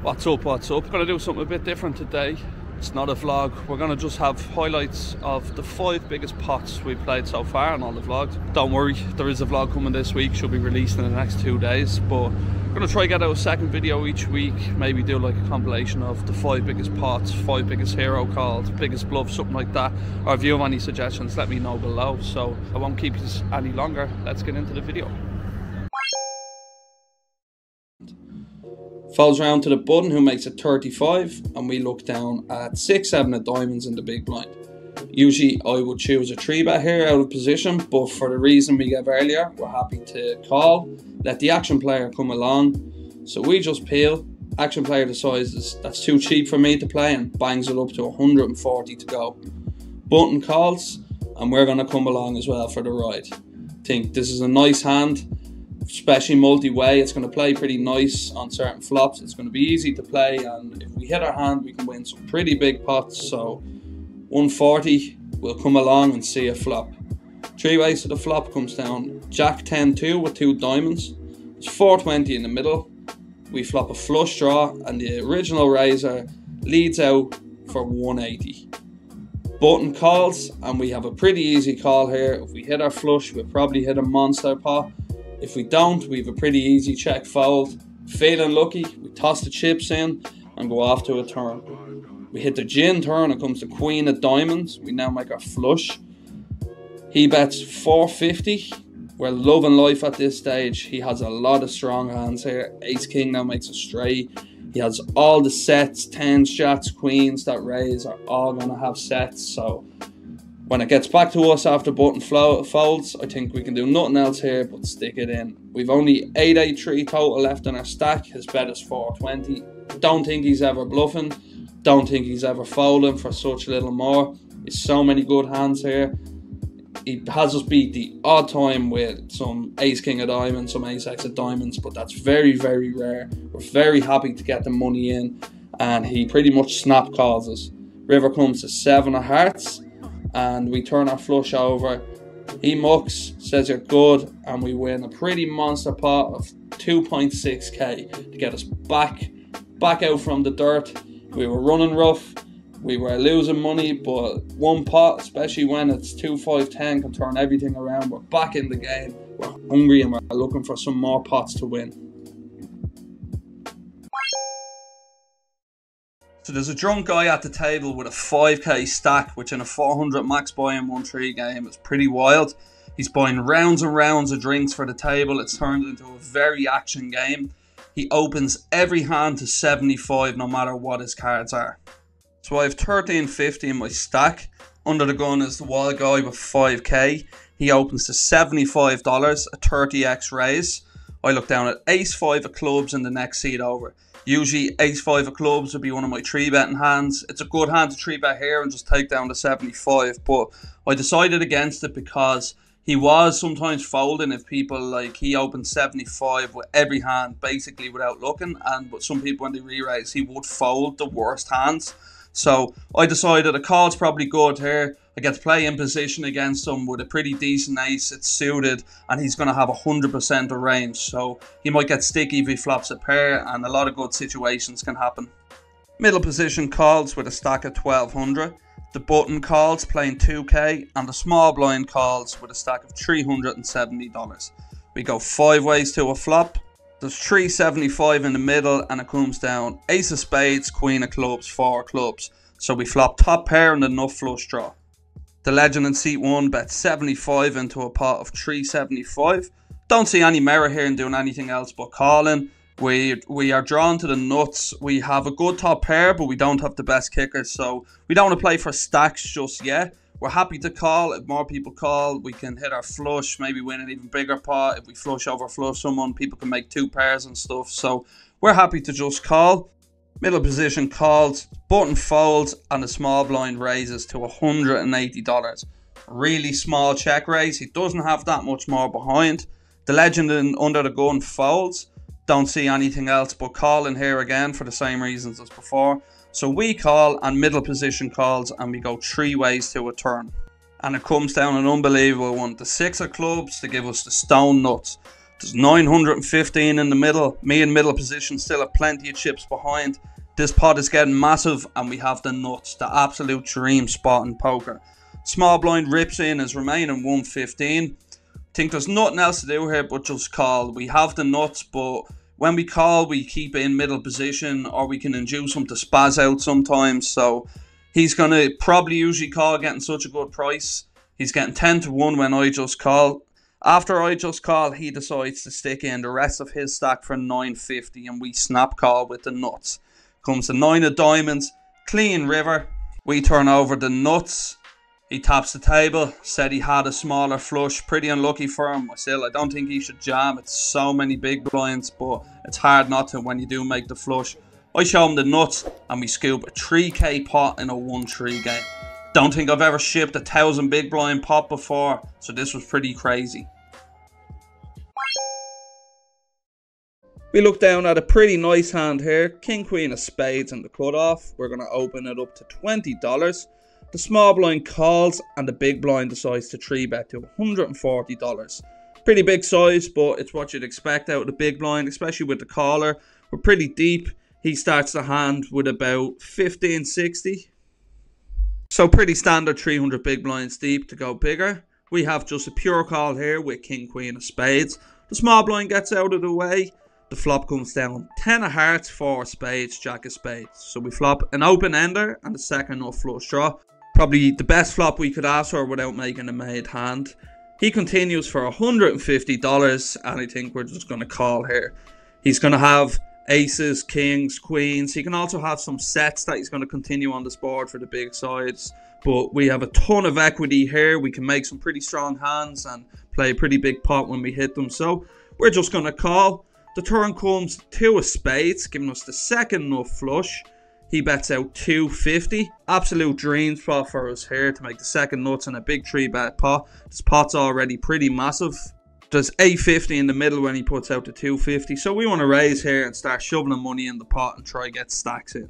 What's up, what's up? Gonna do something a bit different today. It's not a vlog. We're gonna just have highlights of the 5 biggest pots we've played so far in all the vlogs. Don't worry, there is a vlog coming this week, should be released in the next 2 days, but I'm gonna try get out a second video each week, maybe do like a compilation of the 5 biggest pots, 5 biggest hero calls, biggest bluff, something like that. Or if you have any suggestions, let me know below. So I won't keep you any longer. Let's get into the video. Folds round to the button, who makes it 35, and we look down at 6-7 of diamonds in the big blind. Usually I would choose a 3-bet here out of position, but for the reason we gave earlier, we're happy to call, let the action player come along. So we just peel, action player decides that's too cheap for me to play and bangs it up to 140 to go. Button calls, and we're going to come along as well for the ride. Think this is a nice hand, especially multi-way. It's going to play pretty nice on certain flops. It's going to be easy to play, and if we hit our hand we can win some pretty big pots. So 140, we'll come along and see a flop. 3 ways to the flop comes down Jack 10-2 with 2 diamonds. It's 420 in the middle. We flop a flush draw and the original raiser leads out for 180. Button calls, and we have a pretty easy call here. If we hit our flush, we'll probably hit a monster pot. If we don't, we have a pretty easy check fold. Feeling lucky, we toss the chips in and go off to a turn. We hit the gin turn, it comes to queen of diamonds. We now make our flush. He bets 450. We're loving life at this stage. He has a lot of strong hands here. Ace king now makes a straight. He has all the sets, 10s, jacks, queens that raise are all going to have sets. So when it gets back to us after button folds, I think we can do nothing else here but stick it in. We've only 883 total left in our stack. His bet is 420. Don't think he's ever bluffing. Don't think he's ever folding for such little more. There's so many good hands here. He has us beat the odd time with some ace king of diamonds, some ace x of diamonds, but that's very, very rare. We're very happy to get the money in, and he pretty much snap calls us. River comes to 7 of hearts, and we turn our flush over. He mucks, says you're good, and we win a pretty monster pot of 2.6k to get us back out from the dirt. We were running rough, we were losing money, but one pot, especially when it's 2-5-10, can turn everything around. We're back in the game, we're hungry, and we're looking for some more pots to win. So there's a drunk guy at the table with a 5k stack, which in a 400 max buy in 1-3 game is pretty wild. He's buying rounds and rounds of drinks for the table. It's turned into a very action game. He opens every hand to 75 no matter what his cards are. So I have 1350 in my stack. Under the gun is the wild guy with 5k. He opens to $75, a 30x raise. I look down at ace 5 of clubs in the next seat over. Usually ace 5 of clubs would be one of my 3-betting hands. It's a good hand to 3-bet here and just take down to 75, but I decided against it because he was sometimes folding if people, like, he opened 75 with every hand basically without looking, but some people when they re-raise he would fold the worst hands. So I decided a call's probably good here. I get to play in position against him with a pretty decent ace. It's suited, and he's going to have 100% of range. So he might get sticky if he flops a pair, and a lot of good situations can happen. Middle position calls with a stack of 1200. The button calls playing 2k, and the small blind calls with a stack of $370. We go 5 ways to a flop. There's 375 in the middle, and it comes down ace of spades, queen of clubs, 4 clubs. So we flop top pair and the nut flush draw. The legend in seat 1 bets 75 into a pot of 375. Don't see any merit here in doing anything else but calling. We are drawn to the nuts. We have a good top pair, but we don't have the best kickers, so we don't want to play for stacks just yet. We're happy to call. If more people call, we can hit our flush, maybe win an even bigger pot. If we flush over flush someone, people can make 2 pairs and stuff. So we're happy to just call. Middle position calls, button folds, and the small blind raises to $180. Really small check raise. He doesn't have that much more behind. The legend in under the gun folds. Don't see anything else but calling here again for the same reasons as before. So we call, and middle position calls, and we go 3 ways to a turn. And it comes down an unbelievable one. The 6 of clubs to give us the stone nuts. There's 915 in the middle. Me in middle position still have plenty of chips behind. This pot is getting massive and we have the nuts, the absolute dream spot in poker. Small blind rips in is remaining 115. Think there's nothing else to do here but just call. We have the nuts, but when we call we keep in middle position, or we can induce him to spaz out sometimes. So he's going to probably usually call, getting such a good price. He's getting 10 to 1 when I just call. After I just call, he decides to stick in the rest of his stack for 950 and we snap call with the nuts. Comes the 9 of diamonds, clean river. We turn over the nuts. He taps the table, said he had a smaller flush. Pretty unlucky for him. Still, I don't think he should jam. It's so many big blinds, but it's hard not to when you do make the flush. I show him the nuts and we scoop a 3k pot in a 1-3 game. Don't think I've ever shipped 1,000 big blind pot before, so this was pretty crazy. We look down at a pretty nice hand here. King, queen of spades and the cutoff. We're going to open it up to $20. The small blind calls and the big blind decides to 3-bet to $140. Pretty big size, but it's what you'd expect out of the big blind, especially with the caller. We're pretty deep. He starts the hand with about 1560. So pretty standard 300 big blinds deep to go bigger. We have just a pure call here with king, queen of spades. The small blind gets out of the way. The flop comes down 10 of hearts, 4 of spades, jack of spades. So we flop an open ender and the second nut flush draw. Probably the best flop we could ask for without making a made hand. He continues for $150 and I think we're just going to call here. He's going to have aces, kings, queens. He can also have some sets that he's going to continue on this board for the big sides. But we have a ton of equity here. We can make some pretty strong hands and play a pretty big pot when we hit them. So we're just going to call. The turn comes 2 of spades, giving us the second nut flush. He bets out 250. Absolute dream spot for us here to make the second nuts in a big 3-bet pot. This pot's already pretty massive. There's 850 in the middle when he puts out the 250. So we want to raise here and start shoveling money in the pot and try to get stacks in.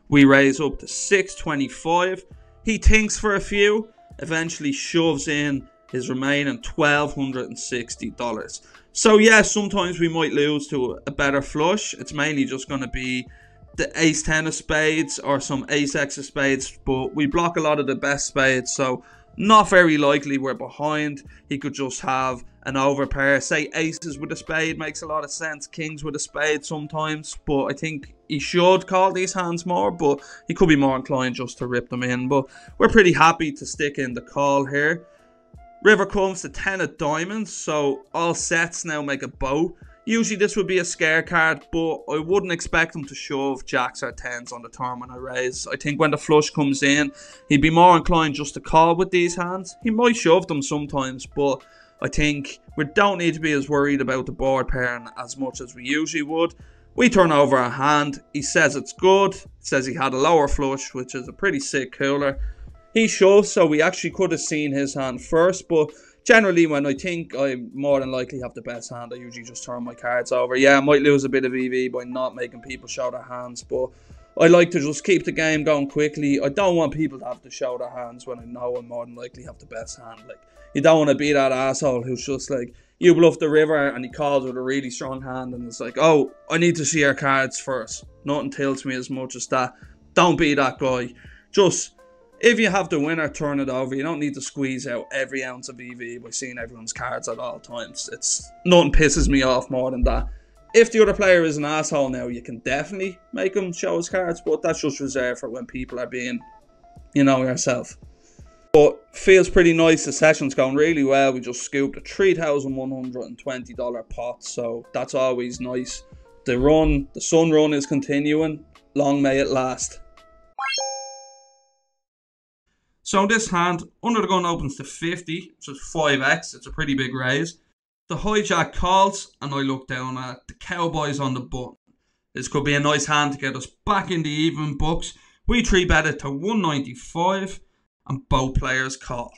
We raise up to 625. He thinks for a few. Eventually shoves in his remaining $1,260. So yeah, sometimes we might lose to a better flush. It's mainly just going to be the ace 10 of spades or some ace x of spades, but we block a lot of the best spades, so not very likely we're behind. He could just have an overpair. Say aces with a spade makes a lot of sense, kings with a spade sometimes, but I think he should call these hands more, but he could be more inclined just to rip them in. But we're pretty happy to stick in the call here. River comes to 10 of diamonds, so all sets now make a bow. Usually this would be a scare card, but I wouldn't expect him to shove jacks or 10s on the turn when I raise. I think when the flush comes in, he'd be more inclined just to call with these hands. He might shove them sometimes, but I think we don't need to be as worried about the board pairing as much as we usually would. We turn over a hand. He says it's good. He says he had a lower flush, which is a pretty sick cooler. He shoves, so we actually could have seen his hand first, but generally when I think I more than likely have the best hand, I usually just turn my cards over. Yeah, I might lose a bit of EV by not making people show their hands, but I like to just keep the game going quickly. I don't want people to have to show their hands when I know I more than likely have the best hand. Like, you don't want to be that asshole who's just like, you bluff the river and he calls with a really strong hand and it's like, oh, I need to see your cards first. Nothing tilts me as much as that. Don't be that guy. Just, if you have the winner, turn it over. You don't need to squeeze out every ounce of EV by seeing everyone's cards at all times. Nothing pisses me off more than that. If the other player is an asshole now, you can definitely make him show his cards, but that's just reserved for when people are being, you know, yourself. But feels pretty nice. The session's going really well. We just scooped a $3,120 pot, so that's always nice. The sun run is continuing. Long may it last. So this hand, under the gun opens to 50, which is 5x. It's a pretty big raise. The hijack calls, and I look down at the cowboys on the button. This could be a nice hand to get us back in the even books. We 3-bet it to 195, and both players call.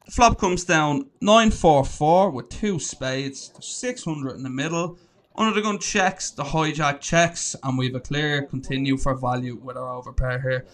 The flop comes down 944 with 2 spades, 600 in the middle. Under the gun checks, the hijack checks, and we have a clear continue for value with our overpair here.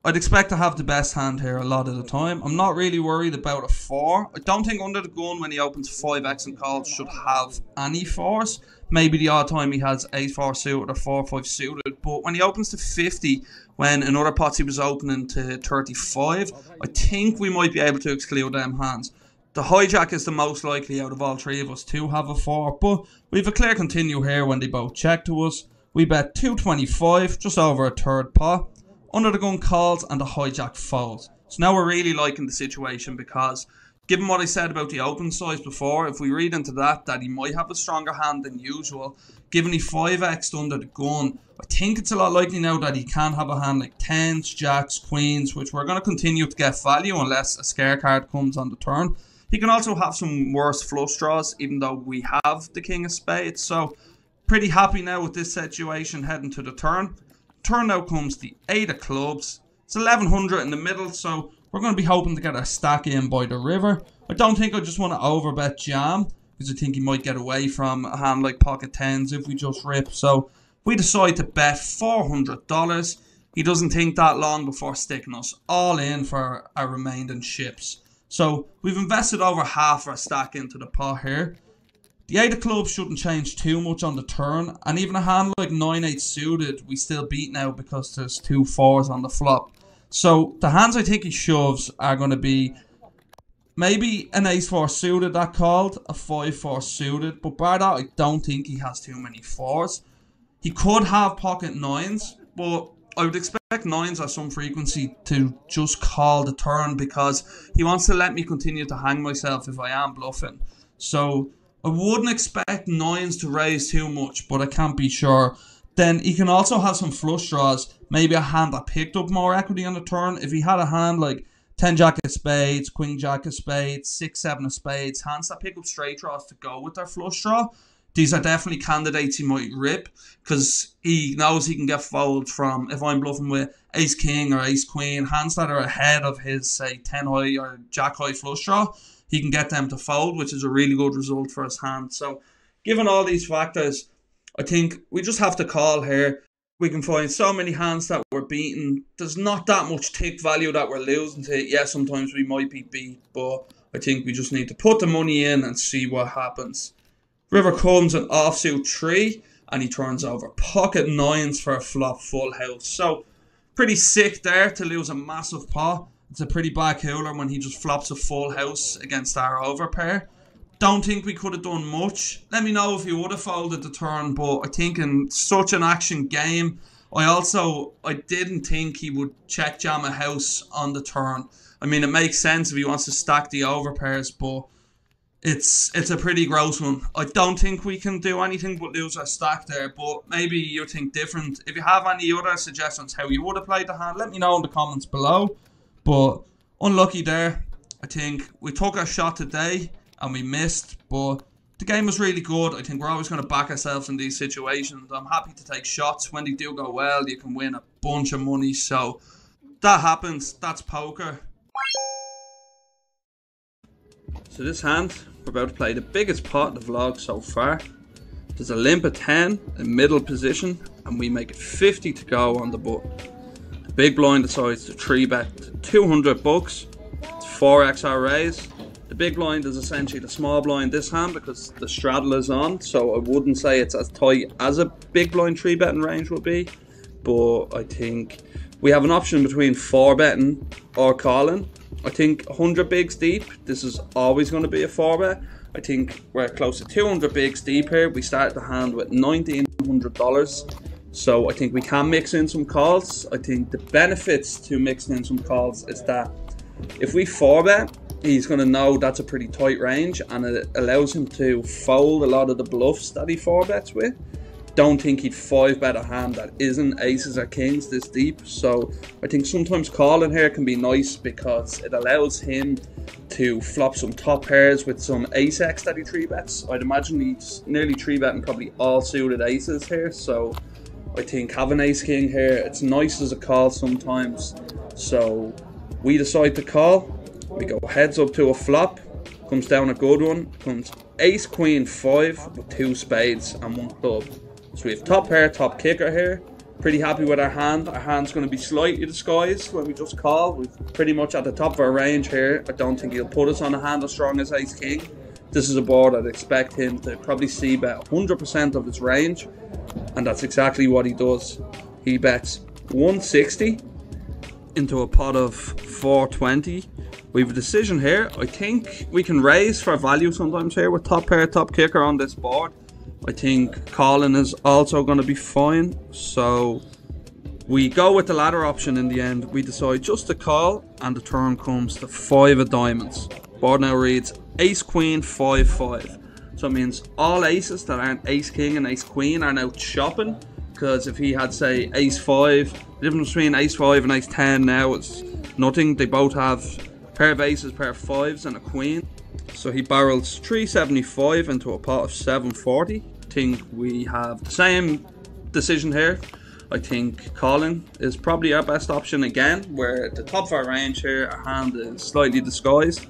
I'd expect to have the best hand here a lot of the time. I'm not really worried about a 4. I don't think under the gun when he opens 5x and calls should have any 4s. Maybe the odd time he has 8-4 suited or 4-5 suited. But when he opens to 50, when in other pots he was opening to 35, I think we might be able to exclude them hands. The hijack is the most likely out of all three of us to have a 4. But we have a clear continue here when they both check to us. We bet 225, just over a third pot. Under the gun calls and the hijack folds. So now we're really liking the situation because given what I said about the open size before, if we read into that he might have a stronger hand than usual, given he 5x'd under the gun, I think it's a lot likely now that he can have a hand like 10s, jacks, queens, which we're going to continue to get value unless a scare card comes on the turn. He can also have some worse flush draws even though we have the king of spades. So pretty happy now with this situation heading to the turn. Turn now comes the 8 of clubs. It's 1100 in the middle, so we're going to be hoping to get our stack in by the river. I don't think I just want to overbet jam, because I think he might get away from a hand like pocket 10s if we just rip. So we decide to bet $400. He doesn't think that long before sticking us all in for our remaining ships. So we've invested over half our stack into the pot here. The 8 of clubs shouldn't change too much on the turn, and even a hand like 9-8 suited we still beat now because there's 2 4s on the flop. So the hands I think he shoves are going to be maybe an ace-4 suited that called, a 5-4 suited, but by that I don't think he has too many 4s. He could have pocket 9s, but I would expect 9s at some frequency to just call the turn because he wants to let me continue to hang myself if I am bluffing. So I wouldn't expect 9s to raise too much, but I can't be sure. Then he can also have some flush draws, maybe a hand that picked up more equity on the turn. If he had a hand like 10 jack of spades, queen jack of spades, 6-7 of spades, hands that pick up straight draws to go with their flush draw, these are definitely candidates he might rip because he knows he can get folded from, if I'm bluffing with ace king or ace queen, hands that are ahead of his, say, 10 high or jack high flush draw. He can get them to fold, which is a really good result for his hand. So, given all these factors, I think we just have to call here. We can find so many hands that we're beating. There's not that much tick value that we're losing to. Yeah, sometimes we might be beat, but I think we just need to put the money in and see what happens. River comes an offsuit 3, and he turns over pocket 9s for a flop full house. So, pretty sick there to lose a massive pot. It's a pretty bad cooler when he just flops a full house against our overpair. Don't think we could have done much. Let me know if he would have folded the turn, but I think in such an action game, I didn't think he would check jam a house on the turn. I mean, it makes sense if he wants to stack the overpairs, but it's a pretty gross one. I don't think we can do anything but lose our stack there, but maybe you think different. If you have any other suggestions how you would have played the hand, let me know in the comments below. But unlucky there. I think we took our shot today and we missed, but the game was really good. I think we're always going to back ourselves in these situations. I'm happy to take shots. When they do go well, you can win a bunch of money. So that happens. That's poker. So this hand, we're about to play the biggest pot in the vlog so far. There's a limp of 10 in middle position, and we make it 50 to go on the button. The big blind decides to 3-bet 200 bucks. It's 4x our raise. The big blind is essentially the small blind this hand because the straddle is on, so I wouldn't say it's as tight as a big blind 3-betting range would be, but I think we have an option between 4-betting or calling. I think 100 bigs deep, this is always going to be a 4-bet. I think we're close to 200 bigs deep here. We start the hand with $1,900. So I think we can mix in some calls. I think the benefits to mixing in some calls is that if we 4-bet, he's going to know that's a pretty tight range and it allows him to fold a lot of the bluffs that he 4-bets with. Don't think he'd 5-bet a hand that isn't aces or kings this deep. So I think sometimes calling here can be nice because it allows him to flop some top pairs with some ace-x that he 3-bets. I'd imagine he's nearly 3-betting probably all suited aces here. So I think having ace-king here, it's nice as a call sometimes. So we decide to call. We go heads up to a flop. Comes down a good one. Comes ace-queen 5 with 2 spades and 1 club. So we have top pair, top kicker here. Pretty happy with our hand. Our hand's going to be slightly disguised when we just call. We're pretty much at the top of our range here. I don't think he'll put us on a hand as strong as Ace King. This is a board I'd expect him to probably see about 100% of his range, and that's exactly what he does. He bets 160 into a pot of 420. We have a decision here. I think we can raise for value sometimes here with top pair, top kicker on this board. I think calling is also going to be fine, so we go with the latter option in the end. We decide just to call, and the turn comes to 5 of diamonds. Board now reads Ace Queen 5-5, so it means all aces that aren't Ace King and Ace Queen are now shopping, because if he had, say, Ace 5, the difference between Ace 5 and Ace 10 now is nothing. They both have a pair of aces, pair of 5s and a queen. So he barrels 375 into a pot of 740. I think we have the same decision here. I think calling is probably our best option again. We're at the top of our range here. Our hand is slightly disguised.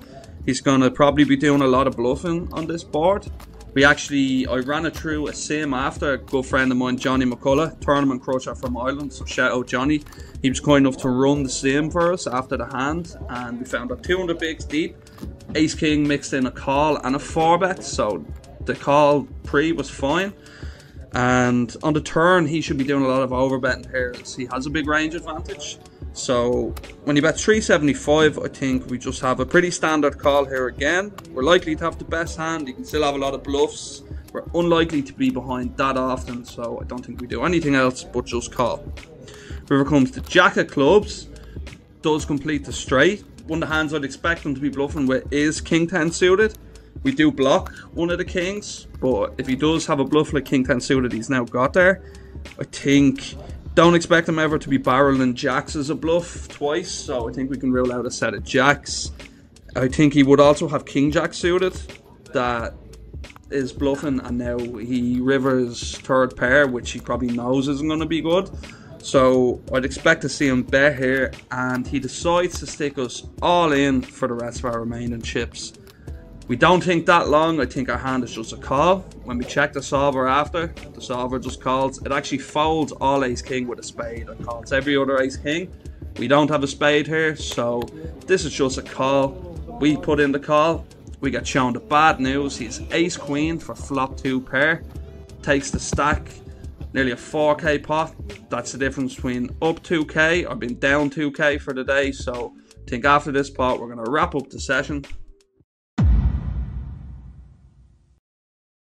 He's going to probably be doing a lot of bluffing on this board. I ran it through a sim after. A good friend of mine, Johnny McCullough, tournament crusher from Ireland, so shout out Johnny. He was kind enough to run the sim for us after the hand, and we found that 200 bigs deep, Ace King mixed in a call and a 4-bet, so the call pre was fine. And on the turn, he should be doing a lot of overbetting here, as he has a big range advantage. So when you bet 375, I think we just have a pretty standard call here again. We're likely to have the best hand. You can still have a lot of bluffs. We're unlikely to be behind that often, so I don't think we do anything else but just call. River comes to Jack of clubs, does complete the straight. One of the hands I'd expect him to be bluffing with is King 10 suited. We do block one of the kings, but if he does have a bluff like King 10 suited, he's now got there. I think, don't expect him ever to be barreling jacks as a bluff twice, so I think we can rule out a set of jacks. I think he would also have King Jack suited that is bluffing, and now he rivers third pair, which he probably knows isn't going to be good. So I'd expect to see him bet here, and he decides to stick us all in for the rest of our remaining chips. We don't think that long. I think our hand is just a call. When we check the solver after, the solver just calls. It actually folds all Ace King with a spade. It calls every other Ace King. We don't have a spade here, so this is just a call. We put in the call. We get shown the bad news. He's Ace Queen for flop 2 pair. Takes the stack. Nearly a 4k pot. That's the difference between up 2k or being down 2k for the day. So I think after this pot, we're going to wrap up the session.